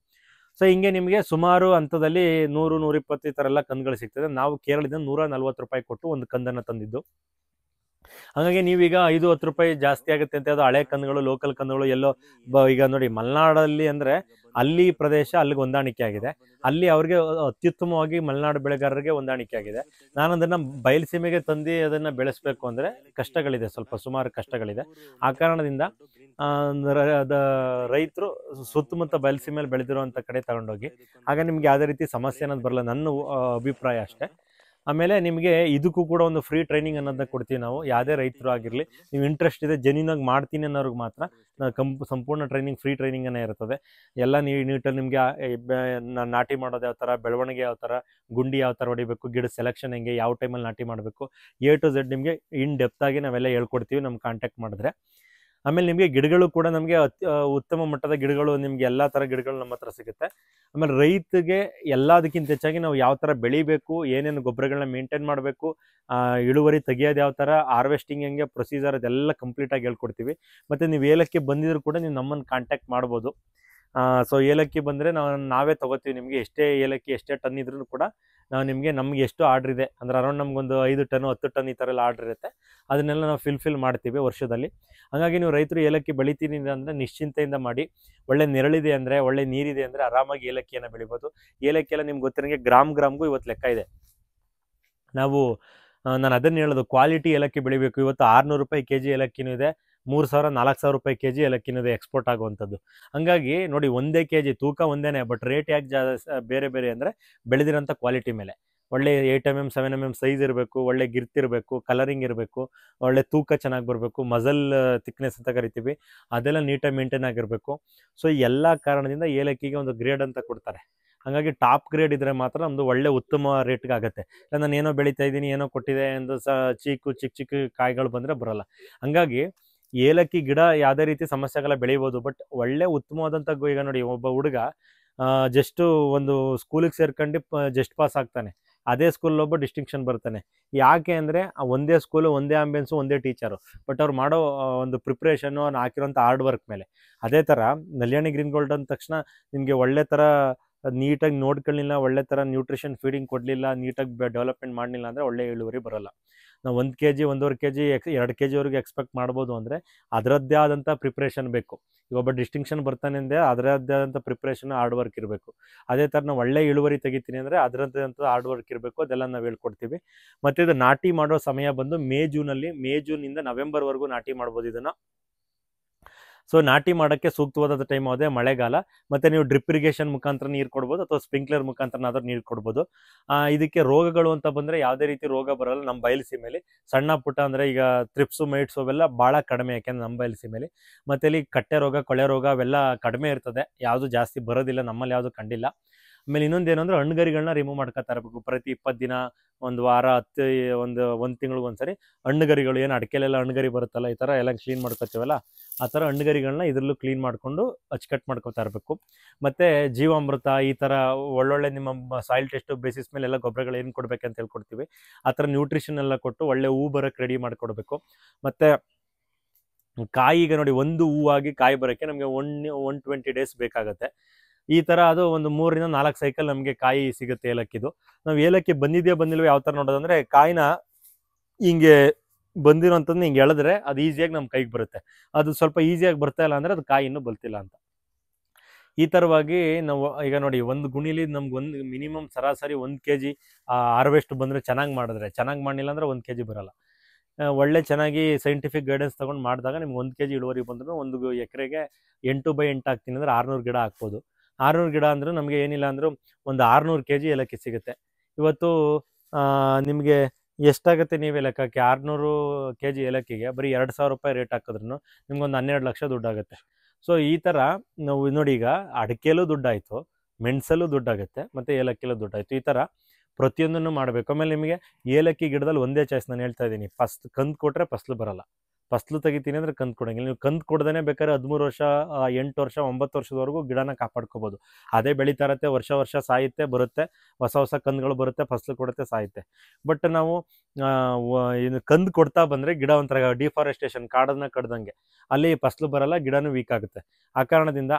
ಸೊ ಹಿಂಗೆ ನಿಮಗೆ ಸುಮಾರು ಹಂತದಲ್ಲಿ 100-120 ಈ ಥರ ಎಲ್ಲ ಕಂದುಗಳು ಸಿಗ್ತದೆ. ನಾವು ಕೇರಳದಿಂದ 140 ರೂಪಾಯಿ ಕೊಟ್ಟು ಒಂದು ಕಂದನ್ನು ತಂದಿದ್ದು. ಹಾಗಾಗಿ ನೀವೀಗ 5-10 ರೂಪಾಯಿ ಜಾಸ್ತಿ ಆಗುತ್ತೆ ಅಂತ, ಅದು ಹಳೆ ಕಂದುಗಳು, ಲೋಕಲ್ ಕಂದುಗಳು ಎಲ್ಲೋ ಈಗ ನೋಡಿ ಮಲೆನಾಡಲ್ಲಿ ಅಂದರೆ ಅಲ್ಲಿ ಪ್ರದೇಶ ಅಲ್ಲಿಗೆ ಹೊಂದಾಣಿಕೆ ಆಗಿದೆ, ಅಲ್ಲಿ ಅವ್ರಿಗೆ ಅತ್ಯುತ್ತಮವಾಗಿ ಮಲೆನಾಡು ಬೆಳೆಗಾರರಿಗೆ ಹೊಂದಾಣಿಕೆ ಆಗಿದೆ. ನಾನು ಅದನ್ನು ಬಯಲುಸೀಮೆಗೆ ತಂದು ಅದನ್ನು ಬೆಳೆಸಬೇಕು ಅಂದರೆ ಕಷ್ಟಗಳಿದೆ, ಸುಮಾರು ಕಷ್ಟಗಳಿದೆ. ಆ ಕಾರಣದಿಂದ ರೈತರು ಸುತ್ತಮುತ್ತ ಬಯಲುಸೀಮೆಯಲ್ಲಿ ಬೆಳೆದಿರುವಂಥ ಕಡೆ ತಗೊಂಡೋಗಿ, ಆಗ ನಿಮ್ಗೆ ಯಾವುದೇ ರೀತಿ ಸಮಸ್ಯೆ ಅನ್ನೋದು ಬರಲ್ಲ, ನನ್ನ ಅಭಿಪ್ರಾಯ ಅಷ್ಟೇ. ಆಮೇಲೆ ನಿಮಗೆ ಇದಕ್ಕೂ ಕೂಡ ಒಂದು ಫ್ರೀ ಟ್ರೈನಿಂಗ್ ಅನ್ನೋದನ್ನ ಕೊಡ್ತೀವಿ ನಾವು. ಯಾವುದೇ ರೈತರು ಆಗಿರಲಿ, ನೀವು ಇಂಟ್ರೆಸ್ಟ್ ಇದೆ ಜೆನ್ಯೂನಾಗಿ ಮಾಡ್ತೀನಿ ಅನ್ನೋರಿಗೆ ಮಾತ್ರ ಸಂಪೂರ್ಣ ಟ್ರೈನಿಂಗ್, ಫ್ರೀ ಟ್ರೈನಿಂಗನ್ನೇ ಇರ್ತದೆ. ಎಲ್ಲ ನೀಟಾಗಿ ನಿಮಗೆ ನಾಟಿ ಮಾಡೋದು ಯಾವ ಥರ, ಬೆಳವಣಿಗೆ ಯಾವ ಥರ, ಗುಂಡಿ ಯಾವ ಥರ ಹೊಡಿಬೇಕು, ಗಿಡ ಸೆಲೆಕ್ಷನ್ ಹೆಂಗೆ, ಯಾವ ಟೈಮಲ್ಲಿ ನಾಟಿ ಮಾಡಬೇಕು, A to Z ನಿಮಗೆ ಇನ್ ಡೆಪ್ತಾಗಿ ನಾವೆಲ್ಲ ಹೇಳ್ಕೊಡ್ತೀವಿ ನಮ್ಮ ಕಾಂಟ್ಯಾಕ್ಟ್ ಮಾಡಿದ್ರೆ. ಆಮೇಲೆ ನಿಮಗೆ ಗಿಡಗಳು ಕೂಡ ನಮಗೆ ಉತ್ತಮ ಮಟ್ಟದ ಗಿಡಗಳು, ನಿಮಗೆ ಎಲ್ಲ ಥರ ಗಿಡಗಳು ನಮ್ಮ ಹತ್ರ ಸಿಗುತ್ತೆ. ಆಮೇಲೆ ರೈತಗೆ ಎಲ್ಲದಕ್ಕಿಂತ ಹೆಚ್ಚಾಗಿ ನಾವು ಯಾವ ಥರ ಬೆಳಿಬೇಕು, ಏನೇನು ಗೊಬ್ಬರಗಳನ್ನ ಮೇಂಟೈನ್ ಮಾಡಬೇಕು, ಇಳುವರಿ ತೆಗಿಯೋದು ಯಾವ ಥರ, ಹಾರ್ವೆಸ್ಟಿಂಗ್ ಹೆಂಗೆ, ಪ್ರೊಸೀಜರ್ ಅದೆಲ್ಲ ಕಂಪ್ಲೀಟಾಗಿ ಹೇಳ್ಕೊಡ್ತೀವಿ. ಮತ್ತು ನೀವು ಏಲಕ್ಕಿ ಬಂದಿದ್ರು ಕೂಡ ನೀವು ನಮ್ಮನ್ನು ಕಾಂಟ್ಯಾಕ್ಟ್ ಮಾಡ್ಬೋದು. ಸೊ ಏಲಕ್ಕಿ ಬಂದರೆ ನಾವೇ ತೊಗೋತೀವಿ. ನಿಮಗೆ ಎಷ್ಟೇ ಏಲಕ್ಕಿ ಎಷ್ಟೇ ಟನ್ ಇದ್ರೂ ಕೂಡ ನಾವು ನಮ್ಗೆ ಎಷ್ಟು ಆರ್ಡ್ರ್ ಇದೆ ಅಂದರೆ ಅರೌಂಡ್ ನಮಗೊಂದು 5 ಟನ್ 10 ಟನ್ ಈ ಥರ ಎಲ್ಲ ಆರ್ಡ್ರ್ ಇರುತ್ತೆ. ಅದನ್ನೆಲ್ಲ ನಾವು ಫಿಲ್ ಮಾಡ್ತೀವಿ ವರ್ಷದಲ್ಲಿ. ಹಾಗಾಗಿ ನೀವು ರೈತರು ಏಲಕ್ಕಿ ಬೆಳಿತೀನಿ ಅಂದರೆ ನಿಶ್ಚಿಂತೆಯಿಂದ ಮಾಡಿ. ಒಳ್ಳೆ ನೆರಳಿದೆ ಅಂದರೆ, ಒಳ್ಳೆ ನೀರಿದೆ ಅಂದರೆ ಆರಾಮಾಗಿ ಏಲಕ್ಕಿಯನ್ನು ಬೆಳಿಬೋದು. ಏಲಕ್ಕಿ ಎಲ್ಲ ನಿಮ್ಗೆ ಗೊತ್ತಿರೋಂಗೆ ಗ್ರಾಮ್ಗೂ ಇವತ್ತು ಲೆಕ್ಕ ಇದೆ. ನಾನು ಅದನ್ನು ಹೇಳೋದು, ಕ್ವಾಲಿಟಿ ಏಲಕ್ಕಿ ಬೆಳಿಬೇಕು. ಇವತ್ತು 600 ರೂಪಾಯಿ ಕೆಜಿ ಏಲಕ್ಕಿನೂ ಇದೆ, 3000 4000 ರೂಪಾಯಿ ಕೆಜಿ ಏಲಕ್ಕಿನೂ ಇದೆ ಎಕ್ಸ್ಪೋರ್ಟ್ ಆಗುವಂಥದ್ದು. ಹಂಗಾಗಿ ನೋಡಿ, ಒಂದೇ ಕೆಜಿ ತೂಕ ಒಂದೇನೆ, ಬಟ್ ರೇಟ್ ಯಾಕೆ ಬೇರೆ ಬೇರೆ ಅಂದರೆ ಬೆಳೆದಿರೋಂಥ ಕ್ವಾಲಿಟಿ ಮೇಲೆ. ಒಳ್ಳೆ 8mm 7mm ಸೈಜ್ ಇರಬೇಕು, ಒಳ್ಳೆ ಗಿರ್ತಿರಬೇಕು, ಕಲರಿಂಗ್ ಇರಬೇಕು, ಒಳ್ಳೆ ತೂಕ ಚೆನ್ನಾಗಿ ಬರಬೇಕು, ಮಜಲ್ ಥಿಕ್ನೆಸ್ ಅಂತ ಕರಿತೀವಿ, ಅದೆಲ್ಲ ನೀಟಾಗಿ ಮೇಂಟೈನ್ ಆಗಿರಬೇಕು. ಸೊ ಎಲ್ಲ ಕಾರಣದಿಂದ ಏಲಕ್ಕಿಗೆ ಒಂದು ಗ್ರೇಡ್ ಅಂತ ಕೊಡ್ತಾರೆ. ಹಾಗಾಗಿ ಟಾಪ್ ಗ್ರೇಡ್ ಇದ್ರೆ ಮಾತ್ರ ನಮ್ಮದು ಒಳ್ಳೆ ಉತ್ತಮ ರೇಟ್ಗೆ ಆಗುತ್ತೆ. ಇಲ್ಲ ನಾನು ಏನೋ ಬೆಳೀತಾ ಇದ್ದೀನಿ, ಏನೋ ಕೊಟ್ಟಿದೆ ಎಂದು ಚಿಕ್ಕ ಚಿಕ್ಕ ಕಾಯಿಗಳು ಬಂದರೆ ಬರೋಲ್ಲ. ಹಂಗಾಗಿ ಏಲಕ್ಕಿ ಗಿಡ ಯಾವುದೇ ರೀತಿ ಸಮಸ್ಯೆಗಳ ಬೆಳಿಬೋದು, ಬಟ್ ಒಳ್ಳೆ ಉತ್ತಮವಾದಂಥ ಈಗ ನೋಡಿ, ಒಬ್ಬ ಹುಡುಗ ಜಸ್ಟು ಒಂದು ಸ್ಕೂಲಿಗೆ ಸೇರ್ಕೊಂಡು ಜಸ್ಟ್ ಪಾಸ್ ಆಗ್ತಾನೆ, ಅದೇ ಸ್ಕೂಲಲ್ಲಿ ಒಬ್ಬ ಡಿಸ್ಟಿಂಕ್ಷನ್ ಬರ್ತಾನೆ. ಯಾಕೆ ಅಂದರೆ ಒಂದೇ ಸ್ಕೂಲು, ಒಂದೇ ಆಂಬಿಯನ್ಸು, ಒಂದೇ ಟೀಚರು, ಬಟ್ ಅವ್ರು ಮಾಡೋ ಒಂದು ಪ್ರಿಪ್ರೇಷನ್ನು, ಅವ್ನು ಹಾಕಿರೋಂಥ ಹಾರ್ಡ್ ವರ್ಕ್ ಮೇಲೆ. ಅದೇ ಥರ ನಲ್ಯಾಣಿ ಗ್ರೀನ್ ಗೋಲ್ಡ್ ಅಂದ ತಕ್ಷಣ ನಿಮಗೆ ಒಳ್ಳೆ ಥರ ನೀಟಾಗಿ ನೋಡ್ಕೊಳ್ಳಿಲ್ಲ, ಒಳ್ಳೆ ಥರ ನ್ಯೂಟ್ರಿಷನ್ ಫೀಡಿಂಗ್ ಕೊಡಲಿಲ್ಲ, ನೀಟಾಗಿ ಡೆವಲಪ್ಮೆಂಟ್ ಮಾಡಲಿಲ್ಲ ಅಂದರೆ ಒಳ್ಳೆ ಇಳುವರಿ ಬರೋಲ್ಲ. ನಾವು 1 kg 1.5 kg 2 kgವರೆಗೆ ಎಕ್ಸ್ಪೆಕ್ಟ್ ಮಾಡ್ಬೋದು ಅಂದರೆ ಅದರದ್ದೇ ಆದಂಥ ಪ್ರಿಪ್ರೇಷನ್ ಬೇಕು. ಈಗ ಒಬ್ಬ ಡಿಸ್ಟಿಂಕ್ಷನ್ ಬರ್ತಾನೆ ಅಂದರೆ ಅದರದ್ದೇ ಆದಂಥ ಪ್ರಿಪ್ರೇಷನ್, ಹಾರ್ಡ್ ವರ್ಕ್ ಇರಬೇಕು. ಅದೇ ಥರ ನಾವು ಒಳ್ಳೆ ಇಳುವರಿ ತೆಗಿತೀನಿ ಅಂದರೆ ಅದರದ್ದೇ ಅಂತ ಹಾರ್ಡ್ ವರ್ಕ್ ಇರಬೇಕು. ಅದೆಲ್ಲ ನಾವು ಹೇಳ್ಕೊಡ್ತೀವಿ. ಮತ್ತು ಇದು ನಾಟಿ ಮಾಡೋ ಸಮಯ ಬಂದು ಮೇ ಜೂನಿಂದ ನವೆಂಬರ್ವರೆಗೂ ನಾಟಿ ಮಾಡ್ಬೋದು ಇದನ್ನು. ಸೊ ನಾಟಿ ಮಾಡೋಕ್ಕೆ ಸೂಕ್ತವಾದ ಟೈಮ್ ಯಾವುದೇ ಮಳೆಗಾಲ. ಮತ್ತು ನೀವು ಡ್ರಿಪ್ ಇರಿಗೇಷನ್ ಮುಖಾಂತರ ನೀರು ಕೊಡ್ಬೋದು, ಅಥವಾ ಸ್ಪ್ರಿಂಕ್ಲರ್ ಮುಖಾಂತರನಾದ್ರೂ ನೀರು ಕೊಡ್ಬೋದು. ಇದಕ್ಕೆ ರೋಗಗಳು ಅಂತ ಬಂದರೆ ಯಾವುದೇ ರೀತಿ ರೋಗ ಬರೋಲ್ಲ ನಮ್ಮ ಬಯಲುಸೀಮೆಯಲ್ಲಿ. ಸಣ್ಣ ಪುಟ್ಟ ಅಂದರೆ ಈಗ ಥ್ರಿಪ್ಸು ಮೈಟ್ಸು ಅವೆಲ್ಲ ಭಾಳ ಕಡಿಮೆ, ಯಾಕೆಂದರೆ ನಮ್ಮ ಬಯಲುಸೀಮೆಯಲ್ಲಿ. ಮತ್ತು ಇಲ್ಲಿ ಕಟ್ಟೆ ರೋಗ, ಕೊಳೆ ರೋಗ ಅವೆಲ್ಲ ಕಡಿಮೆ ಇರ್ತದೆ, ಯಾವುದು ಜಾಸ್ತಿ ಬರೋದಿಲ್ಲ, ನಮ್ಮಲ್ಲಿ ಯಾವುದು ಕಂಡಿಲ್ಲ. ಆಮೇಲೆ ಇನ್ನೊಂದು ಏನಂದ್ರೆ ಹಣ್ಣುಗರಿಗಳನ್ನ ರಿಮೂವ್ ಮಾಡ್ಕೊತಾ ಇರಬೇಕು. ಪ್ರತಿ 20 ದಿನ, ಒಂದು ವಾರ, ಒಂದು ತಿಂಗಳಿಗೆ ಒಂದ್ಸರಿ ಹಣ್ಣುಗರಿಗಳು, ಏನು ಅಡಿಕೆಲೆಲ್ಲ ಹಣ್ಣುಗರಿ ಬರುತ್ತಲ್ಲ, ಈ ಥರ ಎಲ್ಲ ಕ್ಲೀನ್ ಮಾಡ್ಕೊತೀವಲ್ಲ, ಆ ಥರ ಹಣ್ಣುಗರಿಗಳನ್ನ ಇದರಲ್ಲೂ ಕ್ಲೀನ್ ಮಾಡಿಕೊಂಡು ಅಚ್ಚುಕಟ್ಟು ಮಾಡ್ಕೊತಾ ಇರಬೇಕು. ಮತ್ತು ಜೀವಾಮೃತ, ಈ ಥರ ಒಳ್ಳೊಳ್ಳೆ ನಿಮ್ಮ ಸಾಯಿಲ್ ಟೆಸ್ಟ್ ಬೇಸಿಸ್ ಮೇಲೆ ಎಲ್ಲ ಗೊಬ್ಬರಗಳು ಏನು ಕೊಡಬೇಕಂತ ಹೇಳ್ಕೊಡ್ತೀವಿ. ಆ ಥರ ನ್ಯೂಟ್ರಿಷನ್ ಎಲ್ಲ ಕೊಟ್ಟು ಒಳ್ಳೆ ಹೂ ಬರೋಕ್ಕೆ ರೆಡಿ ಮಾಡಿಕೊಡ್ಬೇಕು. ಮತ್ತು ಕಾಯಿಗೆ ನೋಡಿ, ಒಂದು ಹೂವಾಗಿ ಕಾಯಿ ಬರೋಕ್ಕೆ ನಮಗೆ 120 ಡೇಸ್ ಬೇಕಾಗುತ್ತೆ. ಈ ಥರ ಅದು ಒಂದು 3 ರಿಂದ 4 ಸೈಕಲ್ ನಮಗೆ ಕಾಯಿ ಸಿಗುತ್ತೆ ಏಲಕ್ಕಿದು. ನಾವು ಏಲಕ್ಕಿ ಬಂದಿಲ್ವೋ ಯಾವ ಥರ ನೋಡೋದಂದರೆ, ಕಾಯಿನ ಹಿಂಗೆ ಬಂದಿರೋಂಥದ್ದು ಹಿಂಗೆ ಎಳೆದ್ರೆ ಅದು ಈಸಿಯಾಗಿ ನಮ್ಮ ಕೈಗೆ ಬರುತ್ತೆ. ಅದು ಸ್ವಲ್ಪ ಈಸಿಯಾಗಿ ಬರ್ತಾ ಇಲ್ಲ ಅಂದರೆ ಅದು ಕಾಯಿ ಇನ್ನೂ ಬಲ್ತಿಲ್ಲ ಅಂತ. ಈ ಥರವಾಗಿ ನಾವು ಈಗ ನೋಡಿ, ಒಂದು ಗುಣಿಲಿ ನಮ್ಗೆ ಒಂದು ಮಿನಿಮಮ್ ಸರಾಸರಿ 1 kg ಹಾರ್ವೆಸ್ಟ್ ಬಂದರೆ ಚೆನ್ನಾಗಿ ಮಾಡಲಿಲ್ಲ ಅಂದರೆ 1 kg ಬರೋಲ್ಲ. ಒಳ್ಳೆ ಚೆನ್ನಾಗಿ ಸೈಂಟಿಫಿಕ್ ಗೈಡೆನ್ಸ್ ತೊಗೊಂಡು ಮಾಡಿದಾಗ ನಿಮ್ಗೆ 1 kg ಇಳುವರಿ ಬಂದರೂ, ಒಂದು ಎಕರೆಗೆ 8x8 ಹಾಕ್ತೀನಿ ಅಂದರೆ 600 ಗಿಡ ಹಾಕ್ಬೋದು. 600 ಗಿಡ ಅಂದರೂ ನಮಗೆ ಏನಿಲ್ಲ ಅಂದರೂ ಒಂದು 600 kg ಏಲಕ್ಕಿ ಸಿಗುತ್ತೆ. ಇವತ್ತು ನಿಮಗೆ ಎಷ್ಟಾಗುತ್ತೆ ನೀವೇ ಲೆಕ್ಕಕ್ಕೆ, 600 kg ಏಲಕ್ಕಿಗೆ ಬರೀ 2000 ರೂಪಾಯಿ ರೇಟ್ ಹಾಕಿದ್ರೂ ನಿಮ್ಗೊಂದು 12 ಲಕ್ಷ ದುಡ್ಡಾಗುತ್ತೆ. ಸೊ ಈ ಥರ ನಾವು ನೋಡಿ, ಈಗ ಅಡಿಕೆಯಲ್ಲೂ ದುಡ್ಡಾಯಿತು, ಮೆಣಸಲ್ಲೂ ದುಡ್ಡಾಗುತ್ತೆ, ಮತ್ತು ಏಲಕ್ಕಿಯಲ್ಲೂ ದುಡ್ಡಾಯಿತು. ಈ ಥರ ಪ್ರತಿಯೊಂದನ್ನು ಮಾಡಬೇಕು. ಆಮೇಲೆ ನಿಮಗೆ ಏಲಕ್ಕಿ ಗಿಡದಲ್ಲಿ ಒಂದೇ ಚಾಯ್ಸ್ ನಾನು ಹೇಳ್ತಾ ಇದ್ದೀನಿ, ಕಂದು ಕೊಟ್ಟರೆ ಫಸಲು ಬರೋಲ್ಲ. ಫಸಲು ತೆಗಿತೀನಿ ಅಂದರೆ ಕಂದು ಕೊಡೋಂಗಿಲ್ಲ. ನೀವು ಕಂದು ಕೊಡ್ದೇ ಬೇಕಾದ್ರೆ 13 ವರ್ಷ 8 ವರ್ಷ 9 ವರ್ಷದವರೆಗೂ ಗಿಡನ ಕಾಪಾಡ್ಕೋಬೋದು. ಅದೇ ಬೆಳೀತಾ ಇರುತ್ತೆ, ವರ್ಷ ಸಾಯುತ್ತೆ, ಬರುತ್ತೆ, ಹೊಸ ಕಂದುಗಳು ಬರುತ್ತೆ, ಫಸಲು ಕೊಡುತ್ತೆ, ಸಾಯುತ್ತೆ. ಬಟ್ ನಾವು ಇನ್ನು ಕಂದು ಕೊಡ್ತಾ ಬಂದರೆ ಗಿಡ ಒಂಥರ ಡಿಫಾರೆಸ್ಟೇಷನ್, ಕಾಡನ್ನ ಕಡ್ದಂಗೆ, ಅಲ್ಲಿ ಫಸಲು ಬರೋಲ್ಲ, ಗಿಡನೂ ವೀಕ್ ಆಗುತ್ತೆ. ಆ ಕಾರಣದಿಂದ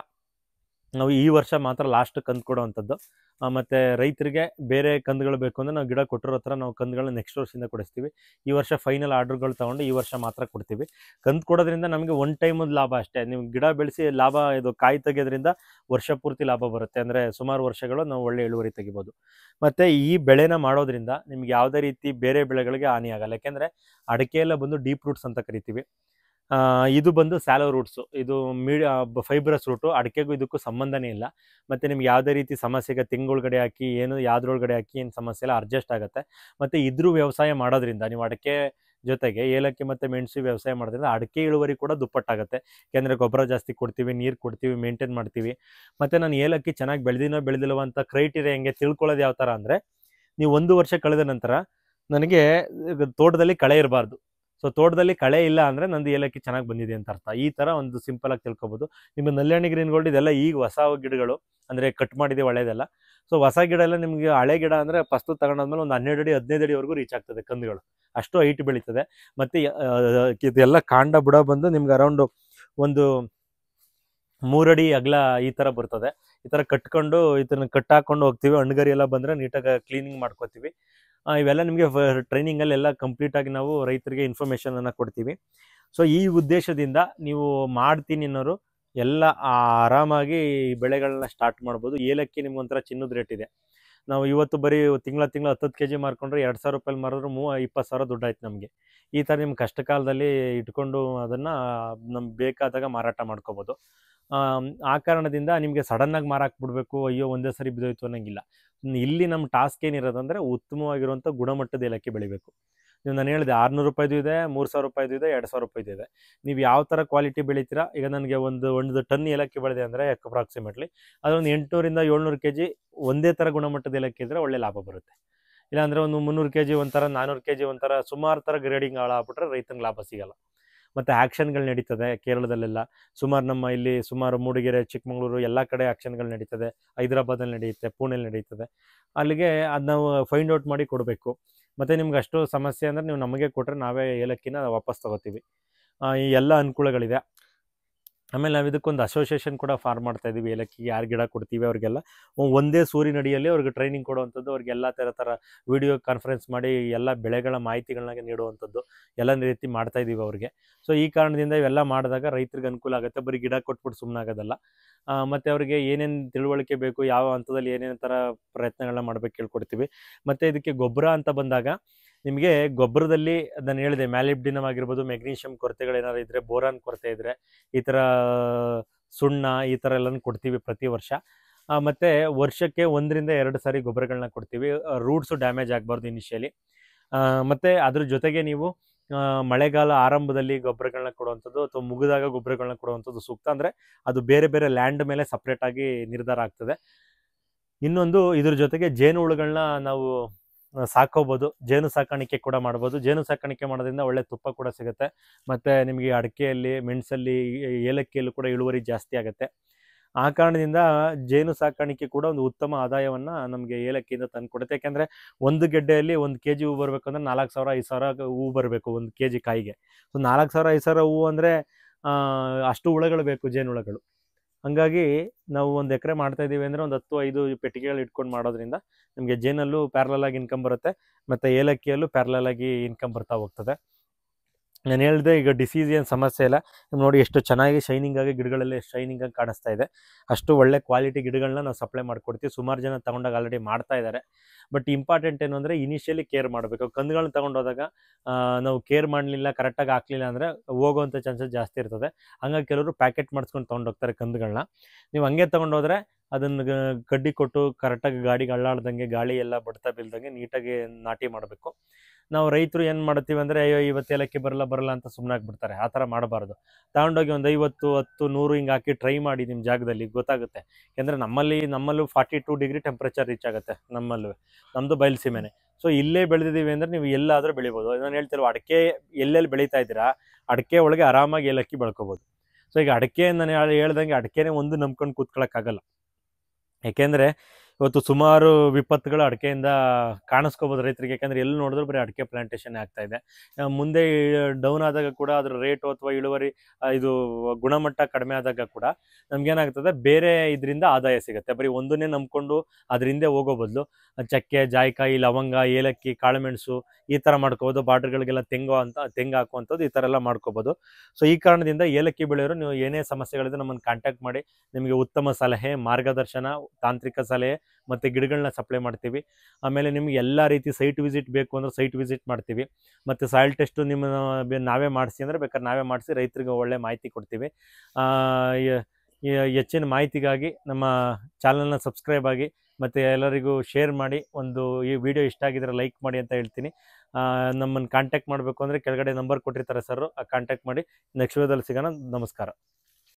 ನಾವು ಈ ವರ್ಷ ಮಾತ್ರ ಲಾಸ್ಟ್ ಕಂದು ಕೊಡೋವಂಥದ್ದು. ಮತ್ತು ರೈತರಿಗೆ ಬೇರೆ ಕಂದುಗಳು ಬೇಕು ಅಂದರೆ ನಾವು ಗಿಡ ಕೊಟ್ಟಿರೋ ಹತ್ರ ನಾವು ಕಂದುಗಳನ್ನ ನೆಕ್ಸ್ಟ್ ವರ್ಷದಿಂದ ಕೊಡಿಸ್ತೀವಿ. ಈ ವರ್ಷ ಫೈನಲ್ ಆರ್ಡ್ರ್ಗಳು ತೊಗೊಂಡು ಈ ವರ್ಷ ಮಾತ್ರ ಕೊಡ್ತೀವಿ. ಕಂದು ಕೊಡೋದ್ರಿಂದ ನಮಗೆ ಒನ್ ಟೈಮದ ಲಾಭ ಅಷ್ಟೇ. ನೀವು ಗಿಡ ಬೆಳೆಸಿ ಲಾಭ, ಇದು ಕಾಯಿ ತೆಗೆಯೋದ್ರಿಂದ ವರ್ಷ ಪೂರ್ತಿ ಲಾಭ ಬರುತ್ತೆ. ಅಂದರೆ ಸುಮಾರು ವರ್ಷಗಳು ನಾವು ಒಳ್ಳೆ ಇಳುವರಿ ತೆಗಿಬೋದು. ಮತ್ತು ಈ ಬೆಳೆನ ಮಾಡೋದ್ರಿಂದ ನಿಮ್ಗೆ ಯಾವುದೇ ರೀತಿ ಬೇರೆ ಬೆಳೆಗಳಿಗೆ ಹಾನಿ ಆಗಲ್ಲ. ಯಾಕೆಂದರೆ ಅಡಿಕೆಯೆಲ್ಲ ಬಂದು ಡೀಪ್ ರೂಟ್ಸ್ ಅಂತ ಕರಿತೀವಿ, ಇದು ಬಂದು ಸ್ಯಾಲೋ ರೂಟ್ಸು, ಇದು ಫೈಬ್ರಸ್ ರೂಟು. ಅಡಿಕೆಗೂ ಇದಕ್ಕೂ ಸಂಬಂಧನೇ ಇಲ್ಲ. ಮತ್ತು ನಿಮ್ಗೆ ಯಾವುದೇ ರೀತಿ ಸಮಸ್ಯೆಗೆ ತೆಂಗೊಳಗಡೆ ಹಾಕಿ ಯಾವ್ದ್ರೊಳಗಡೆ ಹಾಕಿ ಏನು ಸಮಸ್ಯೆ ಇಲ್ಲ, ಅಡ್ಜಸ್ಟ್ ಆಗುತ್ತೆ. ಮತ್ತು ಇದ್ರ ವ್ಯವಸಾಯ ಮಾಡೋದ್ರಿಂದ ನೀವು ಅಡಿಕೆ ಜೊತೆಗೆ ಏಲಕ್ಕಿ ಮತ್ತು ಮೆಣಸು ವ್ಯವಸಾಯ ಮಾಡೋದ್ರಿಂದ ಅಡಿಕೆ ಇಳುವರಿ ಕೂಡ ದುಪ್ಪಟ್ಟಾಗುತ್ತೆ. ಯಾಕೆಂದರೆ ಗೊಬ್ಬರ ಜಾಸ್ತಿ ಕೊಡ್ತೀವಿ, ನೀರು ಕೊಡ್ತೀವಿ, ಮೇಂಟೈನ್ ಮಾಡ್ತೀವಿ. ಮತ್ತು ನಾನು ಏಲಕ್ಕಿ ಚೆನ್ನಾಗಿ ಬೆಳೆದಿಲ್ವ ಅಂತ ಕ್ರೈಟೀರಿಯಾ ಹೆಂಗೆ ತಿಳ್ಕೊಳ್ಳೋದು ಯಾವ ಥರ ಅಂದರೆ, ನೀವು 1 ವರ್ಷ ಕಳೆದ ನಂತರ ನನಗೆ ತೋಟದಲ್ಲಿ ಕಳೆ ಇರಬಾರ್ದು. ಸೊ ತೋಟದಲ್ಲಿ ಕಳೆ ಇಲ್ಲ ಅಂದರೆ ನಂದು ಏಲಕ್ಕಿ ಚೆನ್ನಾಗಿ ಬಂದಿದೆ ಅಂತ ಅರ್ಥ. ಈ ಥರ ಒಂದು ಸಿಂಪಲಾಗಿ ತಿಳ್ಕೊಬೋದು. ನಿಮ್ಮ ನಲ್ಯಾಣಿ ಗ್ರೀನ್ ಗೋಲ್ಡ್ ಇದೆಲ್ಲ ಈಗ ಹೊಸ ಗಿಡಗಳು, ಅಂದರೆ ಕಟ್ ಮಾಡಿದೆ ಒಳ್ಳೆಯದೆಲ್ಲ. ಸೊ ಹೊಸ ಗಿಡ ಎಲ್ಲ ನಿಮಗೆ ಹಳೆ ಗಿಡ ಅಂದರೆ ಫಸ್ಟು ತಗೊಂಡಾದ್ಮೇಲೆ ಒಂದು 12 ಅಡಿ 15 ಅಡಿವರೆಗೂ ರೀಚ್ ಆಗ್ತದೆ ಕಂದುಗಳು, ಅಷ್ಟು ಹೈಟ್ ಬೆಳೀತದೆ. ಮತ್ತು ಇದೆಲ್ಲ ಕಾಂಡ ಬುಡ ಬಂದು ನಿಮ್ಗೆ ಅರೌಂಡು ಒಂದು 3 ಅಡಿ ಅಗಲ ಈ ಥರ ಬರ್ತದೆ. ಈ ಥರ ಕಟ್ಕೊಂಡು ಇದನ್ನ ಕಟ್ಟಾಕೊಂಡು ಹೋಗ್ತೀವಿ. ಹಣ್ಣುಗರಿ ಎಲ್ಲ ಬಂದರೆ ನೀಟಾಗಿ ಕ್ಲೀನಿಂಗ್ ಮಾಡ್ಕೋತೀವಿ. ಇವೆಲ್ಲ ನಿಮಗೆ ಟ್ರೈನಿಂಗಲ್ಲೆಲ್ಲ ಕಂಪ್ಲೀಟಾಗಿ ನಾವು ರೈತರಿಗೆ ಇನ್ಫಾರ್ಮೇಷನನ್ನು ಕೊಡ್ತೀವಿ. ಸೊ ಈ ಉದ್ದೇಶದಿಂದ ನೀವು ಮಾಡ್ತೀನಿ ಅನ್ನೋರು ಎಲ್ಲ ಆರಾಮಾಗಿ ಬೆಳೆಗಳನ್ನ ಸ್ಟಾರ್ಟ್ ಮಾಡ್ಬೋದು. ಏಲಕ್ಕಿ ನಿಮ್ಗೊಂಥರ ಚಿನ್ನದ ರೇಟ್ ಇದೆ. ನಾವು ಇವತ್ತು ಬರೀ ತಿಂಗಳ 10 kg ಮಾರ್ಕೊಂಡ್ರೆ 2,000 ರೂಪಾಯಿ ಮಾರಿದ್ರು 20,000 ದುಡ್ಡು ಆಯ್ತು ನಮಗೆ. ಈ ಥರ ನಿಮ್ಮ ಕಷ್ಟ ಕಾಲದಲ್ಲಿ ಇಟ್ಕೊಂಡು ಅದನ್ನು ನಮ್ಗೆ ಬೇಕಾದಾಗ ಮಾರಾಟ ಮಾಡ್ಕೋಬೋದು. ಆ ಕಾರಣದಿಂದ ನಿಮಗೆ ಸಡನ್ನಾಗಿ ಮಾರಾಕ್ಬಿಡ್ಬೇಕು, ಅಯ್ಯೋ ಒಂದೇ ಸರಿ ಬಿದ್ದೋಯ್ತು ಅನ್ನೋಂಗಿಲ್ಲ. ಇಲ್ಲಿ ನಮ್ಮ ಟಾಸ್ಕ್ ಏನಿರೋದಂದರೆ ಉತ್ತಮವಾಗಿರುವಂಥ ಗುಣಮಟ್ಟದ ಏಲಕ್ಕಿ ಬೆಳಿಬೇಕು. ನಾನು ಹೇಳಿದೆ 600 ರೂಪಾಯಿದು ಇದೆ, 3,000 ರೂಪಾಯಿದು ಇದೆ, 2,000 ರೂಪಾಯಿದು ಇದೆ. ನೀವು ಯಾವ ಥರ ಕ್ವಾಲಿಟಿ ಬೆಳಿತೀರಾ, ಈಗ ನನಗೆ ಒಂದು ಟನ್ ಏಲಕ್ಕಿ ಬೆಳೆದೆ ಅಂದರೆ ಅಪ್ರಾಕ್ಸಿಮೇಟ್ಲಿ ಅದೊಂದು 800ರಿಂದ 700 kg ಒಂದೇ ಥರ ಗುಣಮಟ್ಟದ ಏಲಕ್ಕಿ ಇದ್ದರೆ ಒಳ್ಳೆ ಲಾಭ ಬರುತ್ತೆ. ಇಲ್ಲಾಂದರೆ ಒಂದು 300 kg ಒಂಥರ, 400 kg ಒಂಥರ ಸುಮಾರು ಥರ ಗ್ರೇಡಿಂಗ್ ಹಾಳಾಗ್ಬಿಟ್ರೆ ರೈತನಿಗೆ ಲಾಭ ಸಿಗಲ್ಲ. ಮತ್ತು ಆ್ಯಕ್ಷನ್ಗಳು ನಡೀತದೆ ಕೇರಳದಲ್ಲೆಲ್ಲ. ನಮ್ಮ ಇಲ್ಲಿ ಸುಮಾರು ಮೂಡಿಗೆರೆ, ಚಿಕ್ಕಮಗಳೂರು ಎಲ್ಲ ಕಡೆ ಆ್ಯಕ್ಷನ್ಗಳು ನಡೀತದೆ. ಹೈದರಾಬಾದಲ್ಲಿ ನಡೆಯುತ್ತೆ, ಪುಣೆಯಲ್ಲಿ ನಡೀತದೆ. ಅಲ್ಲಿಗೆ ಅದು ನಾವು ಫೈಂಡ್ ಔಟ್ ಮಾಡಿ ಕೊಡಬೇಕು. ಮತ್ತು ನಿಮ್ಗೆ ಅಷ್ಟು ಸಮಸ್ಯೆ ಅಂದರೆ ನೀವು ನಮಗೆ ಕೊಟ್ಟರೆ ನಾವೇ ಏಲಕ್ಕಿನ ವಾಪಸ್ ತೊಗೋತೀವಿ. ಈ ಎಲ್ಲ ಅನುಕೂಲಗಳಿದೆ. ಆಮೇಲೆ ನಾವು ಇದಕ್ಕೊಂದು ಅಸೋಸಿಯೇಷನ್ ಕೂಡ ಫಾರ್ಮ್ ಮಾಡ್ತಾ ಇದ್ದೀವಿ. ಏಲಕ್ಕಿಗೆ ಯಾರು ಗಿಡ ಕೊಡ್ತೀವಿ ಅವ್ರಿಗೆಲ್ಲ ಒಂದೇ ಸೂರಿನಡಿಯಲ್ಲಿ ಅವ್ರಿಗೆ ಟ್ರೈನಿಂಗ್ ಕೊಡುವಂಥದ್ದು, ಅವ್ರಿಗೆಲ್ಲ ಥರ ವಿಡಿಯೋ ಕಾನ್ಫರೆನ್ಸ್ ಮಾಡಿ ಎಲ್ಲ ಬೆಳೆಗಳ ಮಾಹಿತಿಗಳನ್ನ ನೀಡುವಂಥದ್ದು ಎಲ್ಲ ರೀತಿ ಮಾಡ್ತಾ ಇದ್ದೀವಿ ಅವ್ರಿಗೆ. ಸೊ ಈ ಕಾರಣದಿಂದ ಇವೆಲ್ಲ ಮಾಡಿದಾಗ ರೈತರಿಗೆ ಅನುಕೂಲ ಆಗುತ್ತೆ. ಬರೀ ಗಿಡ ಕೊಟ್ಬಿಟ್ಟು ಸುಮ್ಮನಾಗೋದಲ್ಲ. ಮತ್ತು ಅವ್ರಿಗೆ ಏನೇನು ತಿಳುವಳಿಕೆ ಬೇಕು, ಯಾವ ಹಂತದಲ್ಲಿ ಏನೇನು ಥರ ಪ್ರಯತ್ನಗಳನ್ನ ಮಾಡಬೇಕು ಹೇಳ್ಕೊಡ್ತೀವಿ. ಮತ್ತು ಇದಕ್ಕೆ ಗೊಬ್ಬರ ಅಂತ ಬಂದಾಗ ನಿಮಗೆ ಗೊಬ್ಬರದಲ್ಲಿ ನಾನು ಹೇಳಿದೆ, ಮ್ಯಾಲಿಬ್ಡಿನಮ್ ಆಗಿರ್ಬೋದು, ಮೆಗ್ನೀಷಿಯಮ್ ಕೊರತೆಗಳೇನಾದ್ರು ಇದ್ದರೆ, ಬೋರಾನ್ ಕೊರತೆ ಇದ್ದರೆ ಈ ಥರ ಸುಣ್ಣ ಈ ಥರ ಎಲ್ಲನೂ ಕೊಡ್ತೀವಿ ಪ್ರತಿ ವರ್ಷ. ಮತ್ತು ವರ್ಷಕ್ಕೆ 1ರಿಂದ 2 ಸಾರಿ ಗೊಬ್ಬರಗಳನ್ನ ಕೊಡ್ತೀವಿ. ರೂಟ್ಸು ಡ್ಯಾಮೇಜ್ ಆಗಬಾರ್ದು ಇನಿಷಿಯಲಿ. ಮತ್ತು ಅದ್ರ ಜೊತೆಗೆ ನೀವು ಮಳೆಗಾಲ ಆರಂಭದಲ್ಲಿ ಗೊಬ್ಬರಗಳನ್ನ ಕೊಡುವಂಥದ್ದು ಅಥವಾ ಮುಗಿದಾಗ ಗೊಬ್ಬರಗಳನ್ನ ಕೊಡುವಂಥದ್ದು ಸೂಕ್ತ. ಅಂದರೆ ಅದು ಬೇರೆ ಬೇರೆ ಲ್ಯಾಂಡ್ ಮೇಲೆ ಸಪ್ರೇಟಾಗಿ ನಿರ್ಧಾರ ಆಗ್ತದೆ. ಇನ್ನೊಂದು, ಇದ್ರ ಜೊತೆಗೆ ಜೇನುಹುಳುಗಳನ್ನ ನಾವು ಸಾಕೋಬೋದು. ಜೇನು ಸಾಕಾಣಿಕೆ ಕೂಡ ಮಾಡ್ಬೋದು. ಜೇನು ಸಾಕಾಣಿಕೆ ಮಾಡೋದ್ರಿಂದ ಒಳ್ಳೆ ತುಪ್ಪ ಕೂಡ ಸಿಗುತ್ತೆ. ಮತ್ತು ನಿಮಗೆ ಅಡಿಕೆಯಲ್ಲಿ, ಮೆಣಸಲ್ಲಿ, ಏಲಕ್ಕಿಯಲ್ಲೂ ಕೂಡ ಇಳುವರಿ ಜಾಸ್ತಿ ಆಗುತ್ತೆ. ಆ ಕಾರಣದಿಂದ ಜೇನು ಸಾಕಾಣಿಕೆ ಕೂಡ ಒಂದು ಉತ್ತಮ ಆದಾಯವನ್ನು ನಮಗೆ ಏಲಕ್ಕಿಯಿಂದ ತಂದುಕೊಡುತ್ತೆ. ಯಾಕೆಂದರೆ ಒಂದು ಗೆಡ್ಡೆಯಲ್ಲಿ 1 kg ಹೂವು ಬರಬೇಕಂದ್ರೆ 4,000 5,000 ಹೂವು ಬರಬೇಕು 1 kg ಕಾಯಿಗೆ. ಸೊ 4,000 5,000 ಹೂವು ಅಂದರೆ ಅಷ್ಟು ಹುಳುಗಳು ಬೇಕು, ಜೇನುಹುಳುಗಳು. ಹಂಗಾಗಿ ನಾವು 1 ಎಕರೆ ಮಾಡ್ತಾ ಇದ್ದೀವಿ ಅಂದರೆ ಒಂದು 10-5 ಪೆಟ್ಟಿಗೆಗಳು ಇಟ್ಕೊಂಡು ಮಾಡೋದ್ರಿಂದ ನಮಗೆ ಜೇನಲ್ಲೂ ಪ್ಯಾರಲಲ್ ಆಗಿ ಇನ್ಕಮ್ ಬರುತ್ತೆ, ಮತ್ತು ಏಲಕ್ಕಿಯಲ್ಲೂ ಪ್ಯಾರಲಲ್ ಆಗಿ ಇನ್ಕಮ್ ಬರ್ತಾ ಹೋಗ್ತದೆ. ನಾನು ಹೇಳಿದೆ, ಈಗ ಡಿಸೀಸ್ ಏನು ಸಮಸ್ಯೆ ಇಲ್ಲ. ನೋಡಿ ಎಷ್ಟು ಚೆನ್ನಾಗಿ ಶೈನಿಂಗ್ ಆಗಿ ಗಿಡಗಳೆಲ್ಲ ಎಷ್ಟು ಶೈನಿಂಗ್ ಆಗಿ ಕಾಣಿಸ್ತಾ ಇದೆ. ಅಷ್ಟು ಒಳ್ಳೆ ಕ್ವಾಲಿಟಿ ಗಿಡಗಳನ್ನ ನಾವು ಸಪ್ಲೈ ಮಾಡಿಕೊಡ್ತೀವಿ. ಸುಮಾರು ಜನ ತೊಗೊಂಡಾಗ ಆಲ್ರೆಡಿ ಮಾಡ್ತಾ ಇದ್ದಾರೆ. ಬಟ್ ಇಂಪಾರ್ಟೆಂಟ್ ಏನು ಅಂದರೆ ಇನಿಷಿಯಲಿ ಕೇರ್ ಮಾಡಬೇಕು. ಕಂದುಗಳನ್ನ ತೊಗೊಂಡೋದಾಗ ನಾವು ಕೇರ್ ಮಾಡಲಿಲ್ಲ, ಕರೆಕ್ಟಾಗಿ ಹಾಕಲಿಲ್ಲ ಅಂದರೆ ಹೋಗೋವಂಥ ಚಾನ್ಸಸ್ ಜಾಸ್ತಿ ಇರ್ತದೆ. ಹಂಗಾಗಿ ಕೆಲವರು ಪ್ಯಾಕೆಟ್ ಮಾಡಿಸ್ಕೊಂಡು ತೊಗೊಂಡೋಗ್ತಾರೆ ಕಂದುಗಳನ್ನ. ನೀವು ಹಂಗೆ ತೊಗೊಂಡೋದ್ರೆ ಅದನ್ನು ಕಡ್ಡಿ ಕೊಟ್ಟು ಕರೆಕ್ಟಾಗಿ ಗಾಡಿಗೆ ಅಳ್ಳಾಡ್ದಂಗೆ, ಗಾಳಿ ಎಲ್ಲ ಬಡ್ತಾ ಬೀಳ್ದಂಗೆ ನೀಟಾಗಿ ನಾಟಿ ಮಾಡಬೇಕು. ನಾವು ರೈತರು ಏನು ಮಾಡ್ತೀವಿ ಅಂದರೆ, ಅಯ್ಯೋ ಇವತ್ತು ಏಲಕ್ಕಿ ಬರಲ್ಲ ಅಂತ ಸುಮ್ಮನಾಗ್ಬಿಡ್ತಾರೆ. ಆ ಥರ ಮಾಡಬಾರ್ದು. ತಗೊಂಡೋಗಿ ಒಂದು 50, 10, 100 ಹಿಂಗೆ ಹಾಕಿ ಟ್ರೈ ಮಾಡಿ ನಿಮ್ಮ ಜಾಗದಲ್ಲಿ, ಗೊತ್ತಾಗುತ್ತೆ. ಯಾಕೆಂದರೆ ನಮ್ಮಲ್ಲೂ 42 ಡಿಗ್ರಿ ಟೆಂಪ್ರೇಚರ್ ರೀಚ್ ಆಗುತ್ತೆ. ನಮ್ಮದು ಬಯಲುಸೀಮೆನೆ. ಸೊ ಇಲ್ಲೇ ಬೆಳೆದಿದ್ದೀವಿ ಅಂದರೆ ನೀವು ಎಲ್ಲಾದರೂ ಬೆಳಿಬೋದು. ನಾನು ಹೇಳ್ತಿರೋ ಅಡಿಕೆ ಎಲ್ಲೆಲ್ಲಿ ಬೆಳೀತಾ ಇದ್ದೀರಾ, ಅಡಿಕೆ ಒಳಗೆ ಆರಾಮಾಗಿ ಏಲಕ್ಕಿ ಬೆಳ್ಕೊಬೋದು. ಸೊ ಈಗ ಅಡಿಕೆ ನಾನು ಹೇಳ್ದಂಗೆ ಅಡಿಕೆನೇ ಒಂದು ನಂಬ್ಕೊಂಡು ಕೂತ್ಕೊಳ್ಳೋಕ್ಕಾಗಲ್ಲ. ಯಾಕೆಂದರೆ ಇವತ್ತು ಸುಮಾರು ವಿಪತ್ತುಗಳು ಅಡಿಕೆಯಿಂದ ಕಾಣಿಸ್ಕೋಬೋದು ರೈತರಿಗೆ. ಯಾಕೆಂದರೆ ಎಲ್ಲಿ ನೋಡಿದ್ರು ಬರೀ ಅಡಿಕೆ ಪ್ಲಾಂಟೇಷನ್ ಆಗ್ತಾ ಇದೆ. ಮುಂದೆ ಡೌನ್ ಆದಾಗ ಕೂಡ ಅದರ ರೇಟು ಅಥವಾ ಇಳುವರಿ, ಇದು ಗುಣಮಟ್ಟ ಕಡಿಮೆ ಆದಾಗ ಕೂಡ ನಮಗೇನಾಗ್ತದೆ, ಬೇರೆ ಇದರಿಂದ ಆದಾಯ ಸಿಗುತ್ತೆ. ಬರೀ ಒಂದನ್ನೇ ನಂಬ್ಕೊಂಡು ಅದರಿಂದ ಹೋಗೋ ಬದಲು ಚಕ್ಕೆ, ಜಾಯಿಕಾಯಿ, ಲವಂಗ, ಏಲಕ್ಕಿ, ಕಾಳುಮೆಣಸು ಈ ಥರ ಮಾಡ್ಕೋಬೋದು. ಬಾರ್ಡ್ರ್ಗಳಿಗೆಲ್ಲ ತೆಂಗು ಹಾಕುವಂಥದ್ದು ಈ ಥರ ಎಲ್ಲ ಮಾಡ್ಕೋಬೋದು. ಸೊ ಈ ಕಾರಣದಿಂದ ಏಲಕ್ಕಿ ಬೆಳೆಯೋರು ನೀವು ಏನೇ ಸಮಸ್ಯೆಗಳಿದೆ ನಮ್ಮನ್ನು ಕಾಂಟ್ಯಾಕ್ಟ್ ಮಾಡಿ. ನಿಮಗೆ ಉತ್ತಮ ಸಲಹೆ, ಮಾರ್ಗದರ್ಶನ, ತಾಂತ್ರಿಕ ಸಲಹೆ ಮತ್ತು ಗಿಡಗಳನ್ನ ಸಪ್ಲೈ ಮಾಡ್ತೀವಿ. ಆಮೇಲೆ ನಿಮ್ಗೆ ಎಲ್ಲ ರೀತಿ ಸೈಟ್ ವಿಸಿಟ್ ಬೇಕು ಅಂದರೆ ಸೈಟ್ ವಿಸಿಟ್ ಮಾಡ್ತೀವಿ. ಮತ್ತು ಸಾಯಿಲ್ ಟೆಸ್ಟು ನಾವೇ ಮಾಡಿಸಿ ಅಂದರೆ ಬೇಕಾದ್ರೆ ನಾವೇ ಮಾಡಿಸಿ ರೈತರಿಗೆ ಒಳ್ಳೆ ಮಾಹಿತಿ ಕೊಡ್ತೀವಿ. ಹೆಚ್ಚಿನ ಮಾಹಿತಿಗಾಗಿ ನಮ್ಮ ಚಾನಲ್ನ ಸಬ್ಸ್ಕ್ರೈಬ್ ಆಗಿ ಮತ್ತು ಎಲ್ಲರಿಗೂ ಶೇರ್ ಮಾಡಿ. ಈ ವಿಡಿಯೋ ಇಷ್ಟ ಆಗಿದ್ರೆ ಲೈಕ್ ಮಾಡಿ ಅಂತ ಹೇಳ್ತೀನಿ. ನಮ್ಮನ್ನು ಕಾಂಟ್ಯಾಕ್ಟ್ ಮಾಡಬೇಕು ಅಂದರೆ ಕೆಳಗಡೆ ನಂಬರ್ ಕೊಟ್ಟಿರ್ತಾರೆ ಸರ್, ಕಾಂಟ್ಯಾಕ್ಟ್ ಮಾಡಿ. ನೆಕ್ಸ್ಟ್ ವಿಡಿಯೋದಲ್ಲಿ ಸಿಗೋಣ. ನಮಸ್ಕಾರ.